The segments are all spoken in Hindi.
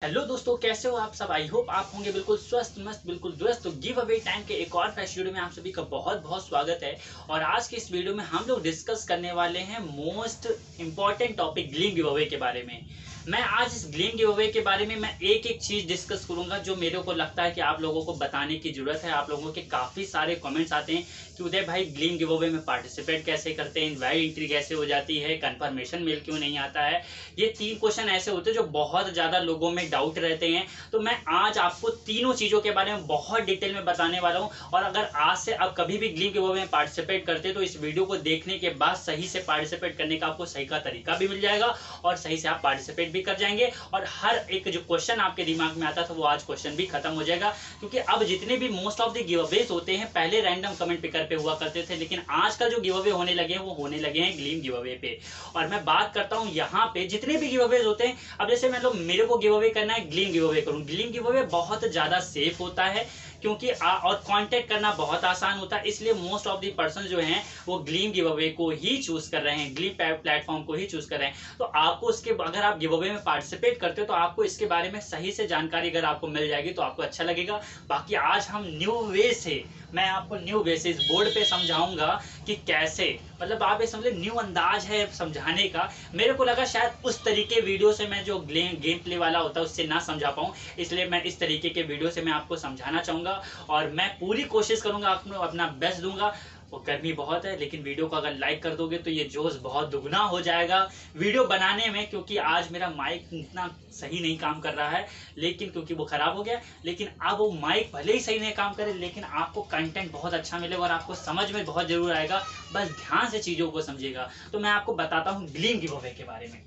हेलो दोस्तों, कैसे हो आप सब। आई होप आप होंगे बिल्कुल स्वस्थ मस्त बिल्कुल दुरुस्त। तो गिव अवे टाइम के एक और फ्रेश वीडियो में आप सभी का बहुत बहुत स्वागत है। और आज के इस वीडियो में हम लोग डिस्कस करने वाले हैं most important topic gleam give away के बारे में। मैं आज इस ग्लीम गिव अवे के बारे में मैं एक एक चीज डिस्कस करूंगा जो मेरे को लगता है कि आप लोगों को बताने की जरूरत है। आप लोगों के काफी सारे कमेंट्स आते हैं कि उदय भाई ग्लीम गिव अवे में पार्टिसिपेट कैसे करते हैं, इनवाइट एंट्री कैसे हो जाती है, कंफर्मेशन मेल क्यों नहीं आता है। ये तीन क्वेश्चन ऐसे होते हैं जो बहुत ज्यादा लोगों में डाउट रहते हैं। तो मैं आज आपको तीनों चीजों के बारे में बहुत डिटेल में बताने वाला हूं। और अगर आज से आप कभी भी ग्लीम गिव अवे में पार्टिसिपेट करते हैं तो इस वीडियो को देखने के बाद सही से पार्टिसिपेट करने का आपको सही का तरीका भी मिल जाएगा और सही से आप पार्टिसिपेट भी कर जाएंगे। और हर एक जो क्वेश्चन आपके दिमाग में आता था वो आज क्वेश्चन भी खत्म हो जाएगा। क्योंकि अब जितने भी most of the give Awez होते हैं पहले रैंडम कमेंट पिकर पे हुआ करते थे, लेकिन आज का जो गिव अवे होने लगे हैं वो होने लगे हैं ग्लीम गिव अवे पे। और मैं बात करता हूं यहाँ पे जितने भी गिव अवेज होते हैं। अब जैसे मतलब मेरे को गिव अवे करना है, ग्लीम गिव अवे करूं। ग्लीम गिव अवे बहुत ज्यादा सेफ होता है क्योंकि और कांटेक्ट करना बहुत आसान होता है, इसलिए मोस्ट ऑफ द पर्सन जो हैं वो ग्लीम गिव अवे को ही चूज कर रहे हैं, ग्लीम प्लेटफॉर्म को ही चूज कर रहे हैं। तो आपको उसके अगर आप गिव अवे में पार्टिसिपेट करते हो तो आपको इसके बारे में सही से जानकारी अगर आपको मिल जाएगी तो आपको अच्छा लगेगा। बाकी आज हम न्यू वे से मैं आपको न्यू बेसिस बोर्ड पे समझाऊंगा कि कैसे, मतलब आप ये समझे न्यू अंदाज है समझाने का। मेरे को लगा शायद उस तरीके वीडियो से मैं जो गेम प्ले वाला होता है उससे ना समझा पाऊं, इसलिए मैं इस तरीके के वीडियो से मैं आपको समझाना चाहूंगा। और मैं पूरी कोशिश करूंगा, आपको अपना बेस्ट दूंगा। वो गर्मी बहुत है लेकिन वीडियो को अगर लाइक कर दोगे तो ये जोश बहुत दुगना हो जाएगा वीडियो बनाने में। क्योंकि आज मेरा माइक इतना सही नहीं काम कर रहा है, लेकिन क्योंकि वो खराब हो गया, लेकिन अब वो माइक भले ही सही नहीं काम करे लेकिन आपको कंटेंट बहुत अच्छा मिलेगा और आपको समझ में बहुत जरूर आएगा। बस ध्यान से चीजों को समझिएगा। तो मैं आपको बताता हूँ ग्लीम गिव अवे के बारे में।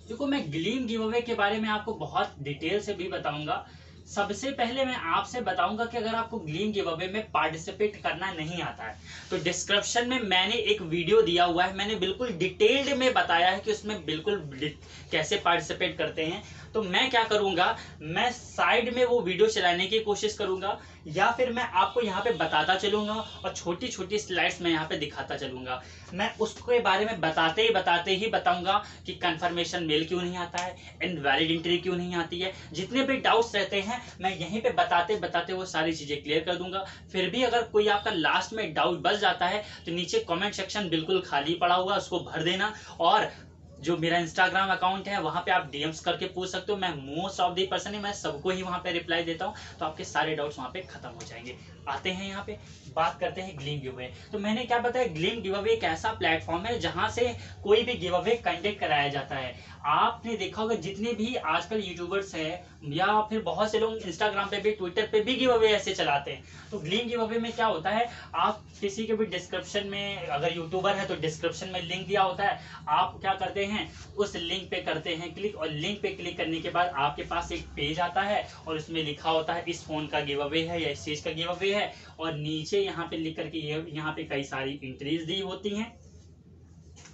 देखो, मैं ग्लीम गिव अवे के बारे में आपको बहुत डिटेल से भी बताऊंगा। सबसे पहले मैं आपसे बताऊंगा कि अगर आपको ग्लीम गिव अवे में पार्टिसिपेट करना नहीं आता है तो डिस्क्रिप्शन में मैंने एक वीडियो दिया हुआ है, मैंने बिल्कुल डिटेल्ड में बताया है कि उसमें बिल्कुल कैसे पार्टिसिपेट करते हैं। तो मैं क्या करूंगा, मैं साइड में वो वीडियो चलाने की कोशिश करूंगा या फिर मैं आपको यहाँ पे बताता चलूंगा और छोटी छोटी स्लाइड्स में यहाँ पे दिखाता चलूंगा। मैं उसके बारे में बताते ही बताऊंगा कि कंफर्मेशन मेल क्यों नहीं आता है, इनवैलिड एंट्री क्यों नहीं आती है, जितने भी डाउट्स रहते हैं मैं यहीं पे बताते बताते वो सारी चीजें क्लियर कर दूंगा। फिर भी अगर कोई आपका लास्ट में डाउट बच जाता है तो नीचे कमेंट सेक्शन बिल्कुल खाली पड़ा हुआ, उसको भर देना। और जो मेरा इंस्टाग्राम अकाउंट है वहां पे आप डीएम्स करके पूछ सकते हो। मैं मोस्ट ऑफ दी पर्सन ही मैं सबको ही वहां पे रिप्लाई देता हूं, तो आपके सारे डाउट्स वहां पे खत्म हो जाएंगे। आते हैं यहाँ पे बात करते हैं ग्लीम गिव अवे। तो मैंने क्या बताया, ग्लीम गिव अवे एक ऐसा प्लेटफॉर्म है जहां से कोई भी गिव अवे कंडक्ट कराया जाता है। आपने देखा होगा जितने भी आजकल यूट्यूबर्स हैं या फिर बहुत से लोग इंस्टाग्राम पे भी ट्विटर पे भी गिव अवे ऐसे चलाते हैं। तो ग्लीम गिव अवे में क्या होता है, आप किसी के भी डिस्क्रिप्शन में, अगर यूट्यूबर है तो डिस्क्रिप्शन में लिंक दिया होता है, आप क्या करते हैं उस लिंक पे करते हैं क्लिक, और लिंक पे क्लिक करने के बाद आपके पास एक पेज आता है और उसमें लिखा होता है इस फोन का गिव अवे है या इस चीज का गिव अवे है। और नीचे यहाँ पे लिख करके यहाँ पे कई सारी एंट्रीज दी होती हैं।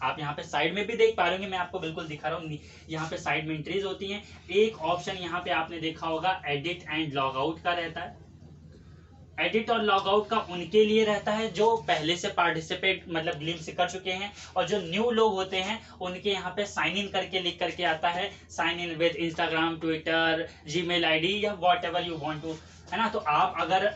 आप यहाँ पे साइड में भी देख पा रहे होंगे, मैं आपको बिल्कुल दिखा रहा हूँ। यहाँ पे साइड में एंट्रीज होती हैं। एक ऑप्शन यहाँ पे आपने देखा होगा एडिट एंड लॉग आउट का रहता है। एडिट और लॉग आउट का उनके लिए रहता है जो पहले से पार्टिसिपेट मतलब ग्लीम से कर चुके हैं, और जो न्यू लोग होते हैं उनके यहाँ पे साइन इन करके लिख करके आता है, sign in with Instagram, Twitter, Gmail ID या whatever you want to, है ना। तो आप अगर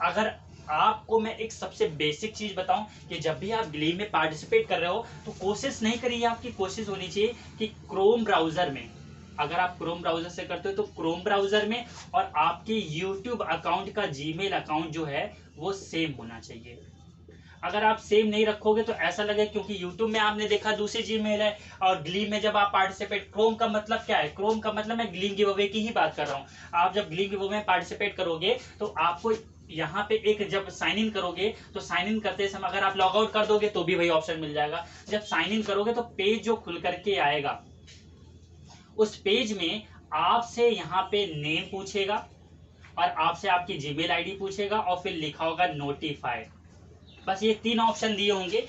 अगर आपको मैं एक सबसे बेसिक चीज बताऊं कि जब भी आप ग्लीम में पार्टिसिपेट कर रहे हो तो कोशिश नहीं करिए, आपकी कोशिश होनी चाहिए कि क्रोम ब्राउजर में, अगर आप क्रोम ब्राउजर से करते हो तो क्रोम ब्राउजर में, और आपके यूट्यूब अकाउंट का जीमेल अकाउंट जो है वो सेम होना चाहिए। अगर आप सेम नहीं रखोगे तो ऐसा लगे, क्योंकि यूट्यूब में आपने देखा दूसरी जीमेल है और ग्लीम में जब आप पार्टिसिपेट, क्रोम का मतलब क्या है, क्रोम का मतलब मैं ग्लीम गिव अवे की ही बात कर रहा हूँ। आप जब ग्लीम गिव अवे में पार्टिसिपेट करोगे तो आपको यहाँ पे एक, जब साइन इन करोगे तो साइन इन करते समय अगर आप लॉग आउट कर दोगे तो भी वही ऑप्शन मिल जाएगा। जब साइन इन करोगे तो पेज जो खुल करके आएगा उस पेज में आपसे यहाँ पे नेम पूछेगा और आपसे आपकी जीमेल आईडी पूछेगा और फिर लिखा होगा नोटिफाइड। बस ये तीन ऑप्शन दिए होंगे।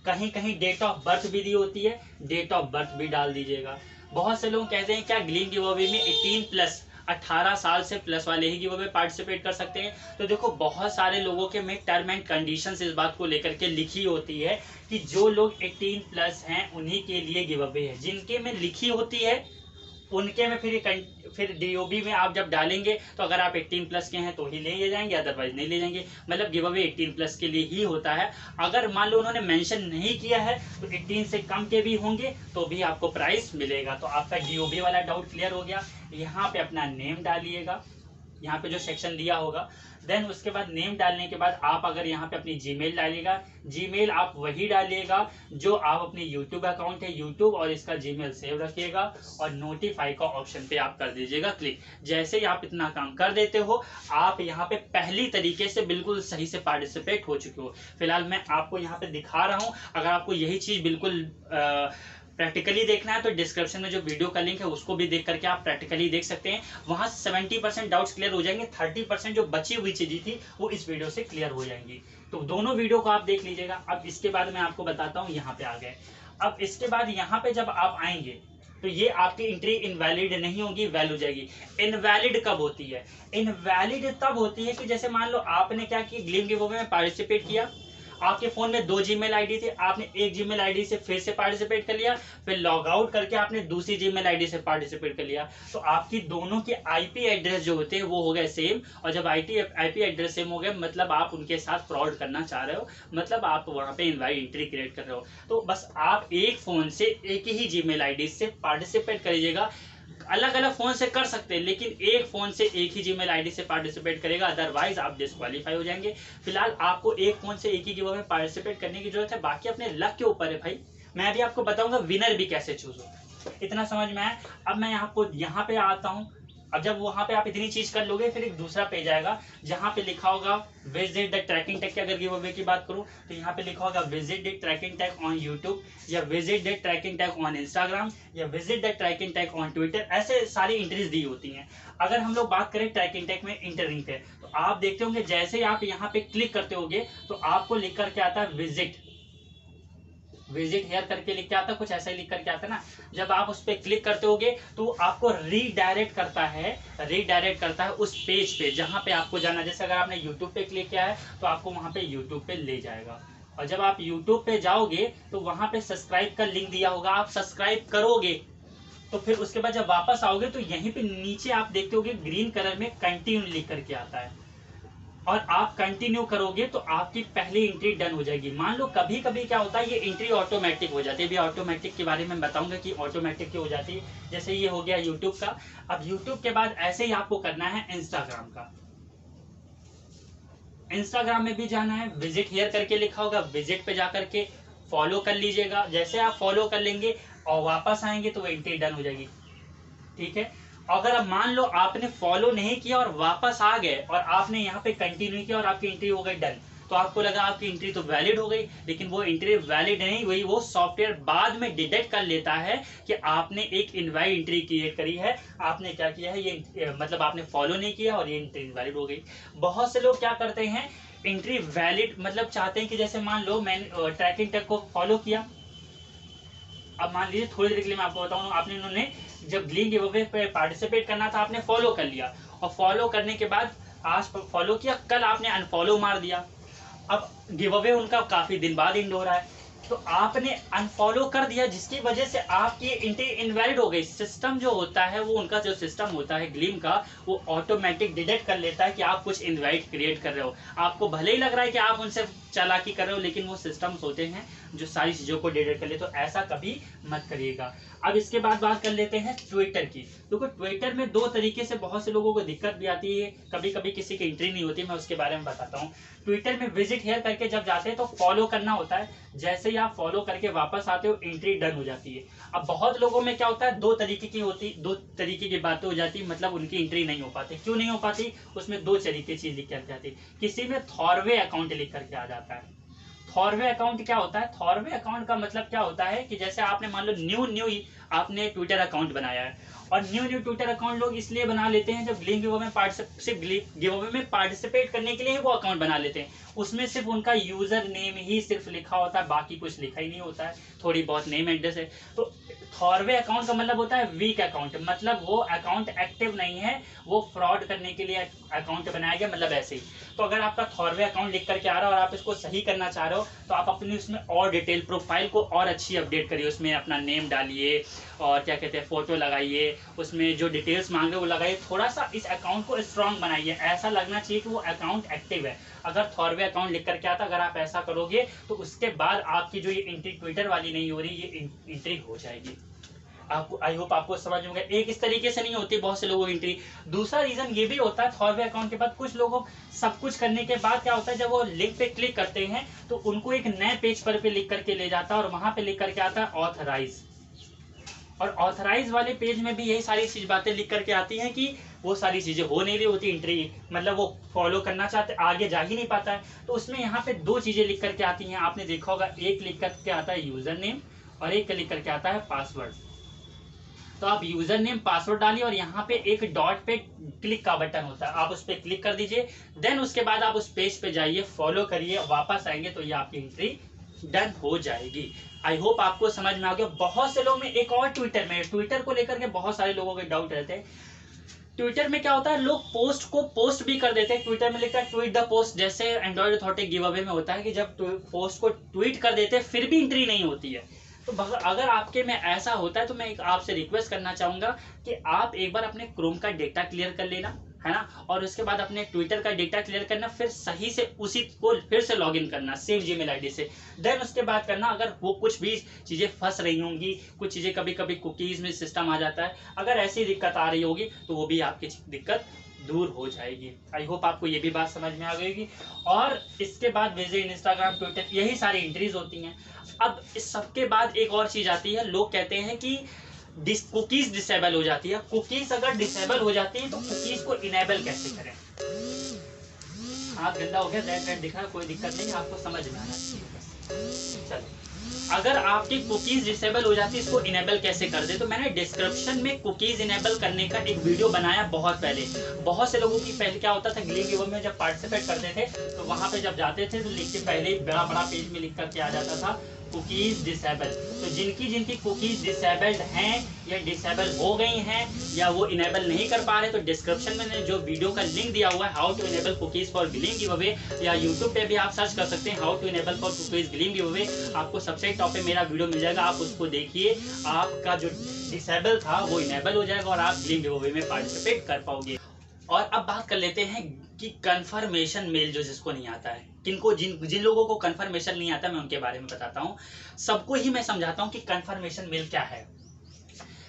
कहीं कहीं डेट ऑफ बर्थ भी दी होती है, डेट ऑफ बर्थ भी डाल दीजिएगा। बहुत से लोग कहते हैं क्या ग्लीम गिव अवे में 18+ 18 साल से प्लस वाले ही गिव अवे पार्टिसिपेट कर सकते हैं। तो देखो, बहुत सारे लोगों के में टर्म एंड कंडीशंस इस बात को लेकर के लिखी होती है कि जो लोग 18+ हैं उन्हीं के लिए गिव अवे है। जिनके में लिखी होती है उनके में फिर डीओबी में आप जब डालेंगे तो अगर आप 18 प्लस के हैं तो ही ले जाएंगे, अदरवाइज नहीं ले जाएंगे। मतलब गिव अवे 18 प्लस के लिए ही होता है। अगर मान लो उन्होंने मेंशन नहीं किया है तो 18 से कम के भी होंगे तो भी आपको प्राइस मिलेगा। तो आपका डीओबी वाला डाउट क्लियर हो गया। यहाँ पे अपना नेम डालिएगा, यहाँ पे जो सेक्शन दिया होगा। देन उसके बाद नेम डालने के बाद आप अगर यहाँ पे अपनी जीमेल डालिएगा, जीमेल आप वही डालिएगा जो आप अपने यूट्यूब अकाउंट है, यूट्यूब और इसका जीमेल सेव रखिएगा और नोटिफाई का ऑप्शन पे आप कर दीजिएगा क्लिक। जैसे ही आप इतना काम कर देते हो, आप यहाँ पे पहली तरीके से बिल्कुल सही से पार्टिसिपेट हो चुके हो। फिलहाल मैं आपको यहाँ पे दिखा रहा हूँ। अगर आपको यही चीज बिल्कुल प्रैक्टिकली देखना है तो डिस्क्रिप्शन में जो वीडियो का लिंक है उसको भी देख करके आप प्रैक्टिकली देख सकते हैं। वहां 70% डाउट्स क्लियर हो जाएंगे, 30% जो बची हुई चीजें थी वो इस वीडियो से क्लियर हो जाएंगी। तो दोनों वीडियो को आप देख लीजिएगा। अब इसके बाद मैं आपको बताता हूँ, यहाँ पे आ गए। अब इसके बाद यहाँ पे जब आप आएंगे तो ये आपकी एंट्री इनवैलिड नहीं होगी, वैलिड हो जाएगी। इनवैलिड कब होती है? इनवैलिड तब होती है कि जैसे मान लो आपने क्या किया, ग्लीम गिव अवे में पार्टिसिपेट किया, आपके फोन में 2 जीमेल आईडी थी, आपने एक जीमेल आईडी से फिर से पार्टिसिपेट कर लिया, फिर लॉग आउट करके आपने दूसरी जीमेल आईडी से पार्टिसिपेट कर लिया, तो आपकी दोनों के आईपी एड्रेस जो होते हैं वो हो गए सेम। और जब आईपी एड्रेस सेम हो गए मतलब आप उनके साथ फ्रॉड करना चाह रहे हो, मतलब आप वहां पे इनवाइट एंट्री क्रिएट कर रहे हो। तो बस आप एक फोन से एक ही जीमेल आईडी से पार्टिसिपेट करिएगा। अलग अलग फोन से कर सकते हैं लेकिन एक फोन से एक ही जीमेल आईडी से पार्टिसिपेट करेगा, अदरवाइज आप डिस्क्वालीफाई हो जाएंगे। फिलहाल आपको एक फोन से एक ही गिव अवे में पार्टिसिपेट करने की जरूरत है, बाकी अपने लक के ऊपर है भाई। मैं भी आपको बताऊंगा विनर भी कैसे चूज हो, इतना समझ में आया। अब मैं आपको यहाँ पे आता हूँ। अब जब वहां पे आप इतनी चीज कर लोगे फिर एक दूसरा पेज आएगा जहां पे लिखा होगा विजिट द ट्रैकिंग टैग की। अगर गिव अवे की बात करूं तो यहाँ पे लिखा होगा visit the tracking tag on YouTube, या visit the tracking tag on Instagram, या visit the tracking tag on Twitter. ऐसे सारी एंट्रीज दी होती हैं। अगर हम लोग बात करें ट्रैकिंग टैग में एंटरिंग पे, तो आप देखते होंगे जैसे ही आप यहाँ पे क्लिक करते होगे तो आपको लिख करके आता है विजिट हेयर करके लिख के आता है, कुछ ऐसा ही लिख करके आता है ना। जब आप उस पर क्लिक करते होगे तो आपको रीडायरेक्ट करता है उस पेज पे जहां पे आपको जाना। जैसे अगर आपने यूट्यूब पे क्लिक किया है तो आपको वहां पे यूट्यूब पे ले जाएगा, और जब आप यूट्यूब पे जाओगे तो वहां पे सब्सक्राइब का लिंक दिया होगा, आप सब्सक्राइब करोगे तो फिर उसके बाद जब वापस आओगे तो यहीं पे नीचे आप देखते होगे ग्रीन कलर में कंटिन्यू लिख करके आता है, और आप कंटिन्यू करोगे तो आपकी पहली एंट्री डन हो जाएगी। मान लो कभी कभी क्या होता है, ये एंट्री ऑटोमेटिक हो जाती है। अभी ऑटोमेटिक के बारे में बताऊंगा कि ऑटोमेटिक क्यों हो जाती है। जैसे ये हो गया यूट्यूब का। अब यूट्यूब के बाद ऐसे ही आपको करना है इंस्टाग्राम का। इंस्टाग्राम में भी जाना है, विजिट हियर करके लिखा होगा, विजिट पे जाकर के फॉलो कर लीजिएगा। जैसे आप फॉलो कर लेंगे और वापस आएंगे तो वो एंट्री डन हो जाएगी, ठीक है। अगर अब मान लो आपने फॉलो नहीं किया और वापस आ गए और आपने यहाँ पे कंटिन्यू किया और आपकी एंट्री हो गई डन, तो आपको लगा आपकी एंट्री तो वैलिड हो गई, लेकिन वो एंट्री वैलिड नहीं हुई। वो सॉफ्टवेयर बाद में डिटेक्ट कर लेता है कि आपने एक इनवैलिड एंट्री क्रिएट करी है, आपने क्या किया है, ये मतलब आपने फॉलो नहीं किया और ये एंट्री इनवैलिड हो गई। बहुत से लोग क्या करते हैं, एंट्री वैलिड मतलब चाहते हैं कि जैसे मान लो मैंने ट्रैकिंग टैग को फॉलो किया। अब मान लीजिए थोड़ी देर के लिए मैं आपको बताऊं, आपने इन्होंने जब ग्लीम गिव अवे पे पार्टिसिपेट करना था आपने फॉलो कर लिया, और फॉलो करने के बाद आज फॉलो किया, कल आपने अनफॉलो मार दिया। अब गिव अवे उनका काफी दिन बाद एंड हो रहा है, तो आपने अनफॉलो कर दिया जिसकी वजह से आपकी एंट्री इनवैलिड हो गई। सिस्टम जो होता है वो उनका जो सिस्टम होता है ग्लीम का, वो ऑटोमेटिक डिटेक्ट कर लेता है कि आप कुछ इनवाइट क्रिएट कर रहे हो। आपको भले ही लग रहा है कि आप उनसे चालाकी कर रहे हो, लेकिन वो सिस्टम्स होते हैं जो सारी चीजों को डिटेक्ट कर ले, तो ऐसा कभी मत करिएगा। अब इसके बाद बात कर लेते हैं ट्विटर की। देखो ट्विटर में दो तरीके से बहुत से लोगों को दिक्कत भी आती है, कभी कभी किसी की एंट्री नहीं होती, मैं उसके बारे में बताता हूँ। ट्विटर में विजिट हियर करके जब जाते हैं तो फॉलो करना होता है, जैसे ही आप फॉलो करके वापस आते हो एंट्री डन हो जाती है। अब बहुत लोगों में क्या होता है, दो तरीके की बातें हो जाती है, मतलब उनकी एंट्री नहीं हो पाती। क्यों नहीं हो पाती? उसमें दो तरीके चीज लिख कर जाती है। किसी में थॉरवे अकाउंट लिख करके आ जाता है। थॉरवे अकाउंट क्या होता है? थॉरवे अकाउंट का मतलब क्या होता है कि जैसे आपने मान लो न्यू आपने ट्विटर अकाउंट बनाया है, और न्यू ट्विटर अकाउंट लोग इसलिए बना लेते हैं जब ग्लीम गिव अवे में पार्टिसिपेट करने के लिए वो अकाउंट बना लेते हैं। उसमें सिर्फ उनका यूजर नेम ही सिर्फ लिखा होता है, बाकी कुछ लिखा ही नहीं होता है, थोड़ी बहुत नेम एड्रेस है। तो थॉरवे अकाउंट का मतलब होता है वीक अकाउंट, मतलब वो अकाउंट एक्टिव नहीं है, वो फ्रॉड करने के लिए अकाउंट बनाया गया, मतलब ऐसे ही। तो अगर आपका थॉरवे अकाउंट लिख करके आ रहा है और आप इसको सही करना चाह रहे हो तो आप अपनी उसमें और डिटेल प्रोफाइल को और अच्छी अपडेट करिए, उसमें अपना नेम डालिए और क्या कहते हैं फोटो लगाइए, उसमें जो डिटेल्स मांग रहे हो वो लगाइए, थोड़ा सा इस अकाउंट को स्ट्रांग बनाइए, ऐसा लगना चाहिए कि वो अकाउंट एक्टिव है। अगर थॉरवे अकाउंट लिख करके आता, अगर आप ऐसा करोगे तो उसके बाद आपकी जो ये एंट्री ट्विटर वाली नहीं हो रही, ये एंट्री हो जाएगी। आपको आई होप आपको समझ में गया। एक इस तरीके से नहीं होती बहुत से लोगों की एंट्री। दूसरा रीजन ये भी होता है थॉरवे अकाउंट के बाद कुछ लोगों सब कुछ करने के बाद क्या होता है, जब वो लिंक पे क्लिक करते हैं तो उनको एक नए पेज पर पे लिख करके ले जाता है और वहां पे लिख करके आता है ऑथराइज, और ऑथराइज वाले पेज में भी यही सारी चीज बातें लिख करके आती हैं कि वो सारी चीजें हो नहीं रही होती एंट्री, मतलब वो फॉलो करना चाहते आगे जा ही नहीं पाता है। तो उसमें यहाँ पे दो चीजें लिख करके आती हैं, आपने देखा होगा, एक लिख करके आता है यूजर नेम और एक लिख करके आता है पासवर्ड। तो आप यूजर नेम पासवर्ड डालिए और यहाँ पे एक डॉट पे क्लिक का बटन होता है, आप उस पर क्लिक कर दीजिए। देन उसके बाद आप उस पेज पे जाइए, फॉलो करिए, वापस आएंगे तो ये आपकी एंट्री डन हो जाएगी। आई होप आपको समझ में आ गया। बहुत से लोग में एक और ट्विटर को लेकर के बहुत सारे लोगों के डाउट रहते हैं। ट्विटर में क्या होता है, लोग पोस्ट को पोस्ट भी कर देते हैं, ट्विटर में लिखा है ट्वीट द पोस्ट, जैसे एंड्रॉइड अथॉरिटी गिव अवे में होता है कि जब पोस्ट को ट्वीट कर देते हैं फिर भी एंट्री नहीं होती है। तो अगर आपके में ऐसा होता है तो मैं एक आपसे रिक्वेस्ट करना चाहूंगा कि आप एक बार अपने क्रोम का डेटा क्लियर कर लेना, है ना, और उसके बाद अपने ट्विटर का डेटा क्लियर करना, फिर सही से उसी को फिर से लॉगिन करना सेम जीमेल आईडी से। देन उसके बाद करना, अगर वो कुछ भी चीजें फंस रही होंगी, कुछ चीजें कभी कभी कुकीज में सिस्टम आ जाता है, अगर ऐसी दिक्कत आ रही होगी तो वो भी आपकी दिक्कत दूर हो जाएगी। आई होप आपको ये भी बात समझ में आ गई। और इसके बाद विजिट इंस्टाग्राम ट्विटर, यही सारी एंट्रीज होती हैं। अब इस सबके बाद एक और चीज आती है, लोग कहते हैं कि कुकीज डिसेबल हो जाती है। कुकीज अगर डिसेबल हो जाती है तो कुकीज को इनेबल कैसे करें। हाथ गंदा हो गया, रेड दिखा, कोई दिक्कत नहीं, आपको समझ में आना चाहिए। चलो, अगर आपकी कुकीज डिसेबल हो जाती है, इसको इनेबल कैसे कर दे, तो मैंने डिस्क्रिप्शन में कुकीज इनेबल करने का एक वीडियो बनाया बहुत पहले। बहुत से लोगों की पहले क्या होता था, ग्लिंग गिव में जब पार्टिसिपेट करते थे तो वहां पे जब जाते थे तो लिख के पहले बड़ा बड़ा पेज में लिख करके आ जाता था कुकीज डिसेबल। तो जिनकी कुकीज डिसेबल्ड हैं या डिसेबल हो गई हैं या वो इनेबल नहीं कर पा रहे, तो डिस्क्रिप्शन में जो वीडियो का लिंक दिया हुआ है how to enable cookies for Gleam giveaway, या यूट्यूब पे भी आप सर्च कर सकते हैं how to enable for cookies Gleam giveaway, आपको सबसे टॉप पे मेरा वीडियो मिल जाएगा, आप उसको देखिए, आपका जो डिसेबल था वो इनेबल हो जाएगा और आप ग्लिंग गिव अवे में पार्टिसिपेट कर पाओगे। और अब बात कर लेते हैं कि कंफर्मेशन मेल जो जिसको नहीं आता है, किनको जिन लोगों को कंफर्मेशन नहीं आता, मैं उनके बारे में बताता हूँ। सबको ही मैं समझाता हूँ कि कंफर्मेशन मेल क्या है।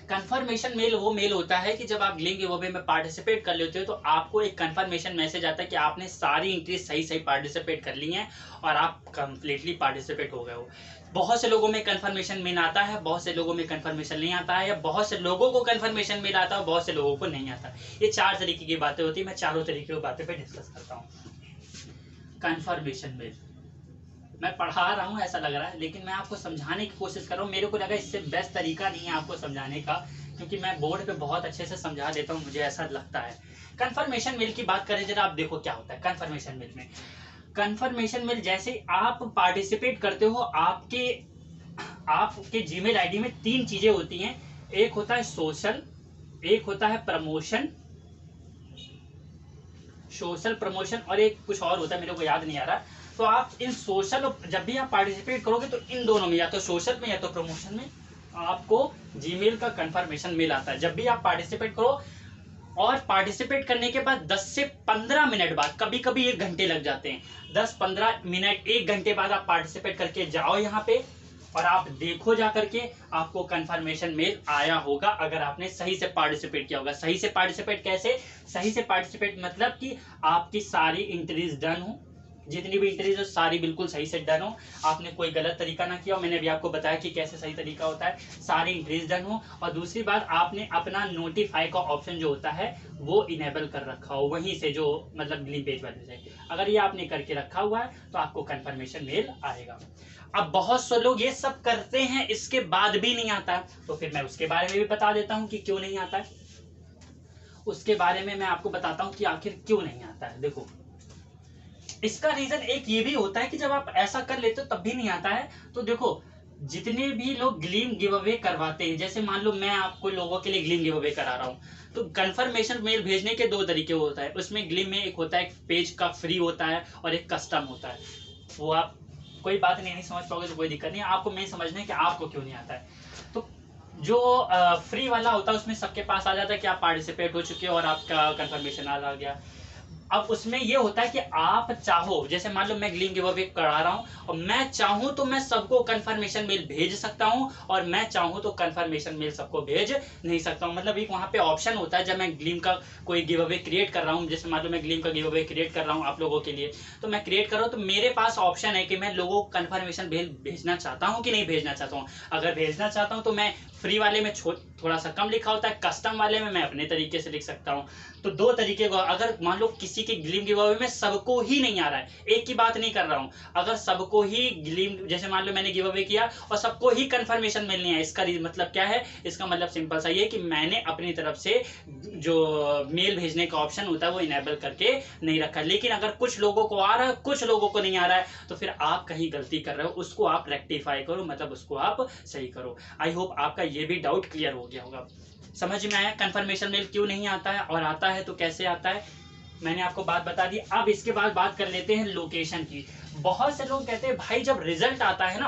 कंफर्मेशन मेल वो मेल होता है कि जब आप ग्लिंग गिव अवे में पार्टिसिपेट कर लेते हो तो आपको एक कंफर्मेशन मैसेज आता है कि आपने सारी एंट्री सही पार्टिसिपेट कर ली हैं और आप कंप्लीटली पार्टिसिपेट हो गए हो। बहुत से लोगों में कंफर्मेशन मेल आता है, बहुत से लोगों में कंफर्मेशन नहीं आता है, या बहुत से लोगों को कंफर्मेशन मेल आता है, बहुत से लोगों को नहीं आता। ये चार तरीके की बातें होती है, मैं चारों तरीके की बातें पे डिस्कस करता हूँ। कंफर्मेशन मेल मैं पढ़ा रहा हूँ ऐसा लग रहा है, लेकिन मैं आपको समझाने की कोशिश कर रहा हूँ। मेरे को लगा इससे बेस्ट तरीका नहीं है आपको समझाने का, क्योंकि मैं बोर्ड पे बहुत अच्छे से समझा देता हूँ, मुझे ऐसा लगता है। कंफर्मेशन मेल की बात करें जरा, आप देखो क्या होता है कंफर्मेशन मेल में। कंफर्मेशन मेल जैसे आप पार्टिसिपेट करते हो, आपके जीमेल आईडी में तीन चीजें होती हैं, एक होता है सोशल, एक होता है प्रमोशन, सोशल प्रमोशन, और एक कुछ और होता है मेरे को याद नहीं आ रहा। तो आप इन सोशल, जब भी आप पार्टिसिपेट करोगे तो इन दोनों में, या तो सोशल में या तो प्रमोशन में, आपको जीमेल का कंफर्मेशन मेल आता है जब भी आप पार्टिसिपेट करो। और पार्टिसिपेट करने के बाद 10 से 15 मिनट बाद, कभी कभी 1 घंटे लग जाते हैं, 10-15 मिनट 1 घंटे बाद आप पार्टिसिपेट करके जाओ यहाँ पे और आप देखो जा करके आपको कंफर्मेशन मेल आया होगा, अगर आपने सही से पार्टिसिपेट किया होगा। सही से पार्टिसिपेट कैसे, सही से पार्टिसिपेट मतलब कि आपकी सारी एंट्रीज डन हो, जितनी भी एंट्रीज हो सारी बिल्कुल सही से डन हो, आपने कोई गलत तरीका ना किया हो, मैंने अभी आपको बताया कि कैसे सही तरीका होता है, सारी एंट्रीज डन हो। और दूसरी बात, आपने अपना नोटिफाई का ऑप्शन जो होता है वो इनेबल कर रखा हो, वहीं से जो मतलब ग्लिंग पेज वाले से, अगर ये आपने करके रखा हुआ है तो आपको कंफर्मेशन मेल आएगा। अब बहुत से लोग ये सब करते हैं, इसके बाद भी नहीं आता है, तो फिर मैं उसके बारे में भी बता देता हूँ कि क्यों नहीं आता है। उसके बारे में मैं आपको बताता हूँ कि आखिर क्यों नहीं आता है। देखो, इसका रीजन एक ये भी होता है कि जब आप ऐसा कर लेते हो तब भी नहीं आता है, तो देखो जितने भी लोग ग्लीम गिव अवे करवाते हैं, जैसे मान लो मैं आपको लोगों के लिए ग्लीम गिव अवे करा रहा हूँ, तो कंफर्मेशन मेल भेजने के दो तरीके होता है। उसमें ग्लीम में एक होता है, एक पेज का फ्री होता है और एक कस्टम होता है। वो आप कोई बात नहीं समझ पाओगे तो कोई दिक्कत नहीं, आपको मेन समझना है कि आपको क्यों नहीं आता है। तो जो फ्री वाला होता है उसमें सबके पास आ जाता है कि आप पार्टिसिपेट हो चुके हो और आपका कंफर्मेशन आ गया। अब उसमें ये होता है कि आप चाहो, जैसे मान लो मैं ग्लीम गिव अवे करा रहा हूं और मैं चाहूं तो मैं सबको कंफर्मेशन मेल भेज सकता हूं और मैं चाहूं तो कंफर्मेशन मेल सबको भेज नहीं सकता हूं। मतलब एक वहां पे ऑप्शन होता है, जब मैं ग्लीम का कोई गिव अवे क्रिएट कर रहा हूं, जैसे मान लो मैं ग्लीम का गिव अवे क्रिएट कर रहा हूं आप लोगों के लिए, तो मैं क्रिएट कर रहा हूं तो मेरे पास ऑप्शन है कि मैं लोगों को कंफर्मेशन भेजना चाहता हूं कि नहीं भेजना चाहता हूं। अगर भेजना चाहता हूं तो मैं फ्री वाले में थोड़ा सा कम लिखा होता है, कस्टम वाले में मैं अपने तरीके से लिख सकता हूं। तो दो तरीके को, अगर मान लो किसी के ग्लीम गिव अवे में सबको ही नहीं आ रहा है, एक की बात नहीं कर रहा हूं, अगर सबको ही ग्लीम, जैसे मान लो मैंने गिव अवे किया और सबको ही कंफर्मेशन मिल नहीं है, इसका मतलब क्या है, इसका मतलब सिंपल सा ये कि मैंने अपनी तरफ से जो मेल भेजने का ऑप्शन होता है वो इनेबल करके नहीं रखा। लेकिन अगर कुछ लोगों को आ रहा है, कुछ लोगों को नहीं आ रहा है, तो फिर आप कहीं गलती कर रहे हो, उसको आप रेक्टिफाई करो, मतलब उसको आप सही करो। आई होप आपका ये भी डाउट क्लियर हो गया होगा, समझ में आया कंफर्मेशन मेल क्यों नहीं आता है और आता है तो कैसे आता है। मैंने आपको बात बता दी। अब इसके बाद बात कर लेते हैं लोकेशन की। बहुत से लोग कहते हैं भाई जब रिजल्ट आता है ना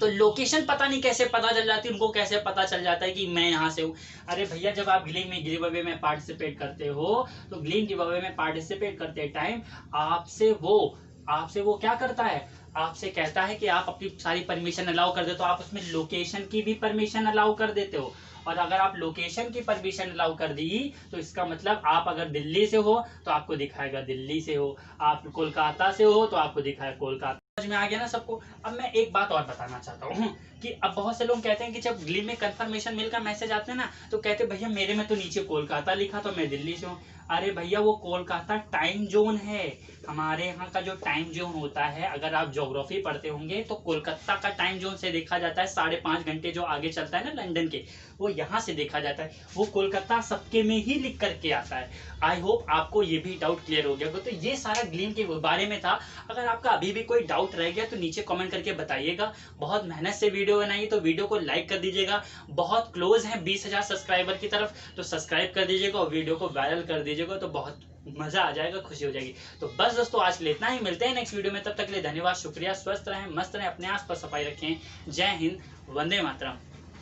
तो लोकेशन पता नहीं कैसे पता चल जाती है, उनको कैसे पता चल जाता है कि मैं यहाँ से हूँ। अरे भैया जब आप ग्लीम गिव अवे में पार्टिसिपेट करते हो तो ग्लीम गिव अवे में पार्टिसिपेट करते टाइम आपसे वो क्या करता है, आपसे कहता है कि आप अपनी सारी परमिशन अलाउ कर दे, तो आप उसमें लोकेशन की भी परमिशन अलाउ कर देते हो। और अगर आप लोकेशन की परमिशन अलाउ कर दी तो इसका मतलब आप अगर दिल्ली से हो तो आपको दिखाएगा दिल्ली से हो, आप कोलकाता से हो तो आपको दिखाएगा कोलकाता। समझ में आ गया ना सबको। अब मैं एक बात और बताना चाहता हूँ कि अब बहुत से लोग कहते हैं कि जब ग्लीम में कंफर्मेशन मेल का मैसेज आते हैं ना तो कहते हैं भैया मेरे में तो नीचे कोलकाता लिखा तो मैं दिल्ली से हूँ। अरे भैया वो कोलकाता टाइम जोन है, हमारे यहाँ का जो टाइम जोन होता है, अगर आप ज्योग्राफी पढ़ते होंगे तो कोलकाता का टाइम जोन से देखा जाता है 5.5 घंटे जो आगे चलता है ना लंदन के, वो यहाँ से देखा जाता है। वो कोलकाता सबके में ही लिख करके आता है। आई होप आपको ये भी डाउट क्लियर हो गया। तो ये सारा ग्लीम के बारे में था। अगर आपका अभी भी कोई डाउट रह गया तो नीचे कमेंट करके बताइएगा। बहुत मेहनत से वीडियो बनाई तो वीडियो को लाइक कर दीजिएगा। बहुत क्लोज है 20,000 सब्सक्राइबर की तरफ, तो सब्सक्राइब कर दीजिएगा और वीडियो को वायरल कर दीजिएगा, तो बहुत मजा आ जाएगा, खुशी हो जाएगी। तो बस दोस्तों आज के लिए इतना ही, मिलते हैं नेक्स्ट वीडियो में। तब तक के लिए धन्यवाद, शुक्रिया, स्वस्थ रहें, मस्त रहें, अपने आस पास सफाई रखें। जय हिंद, वंदे मातरम।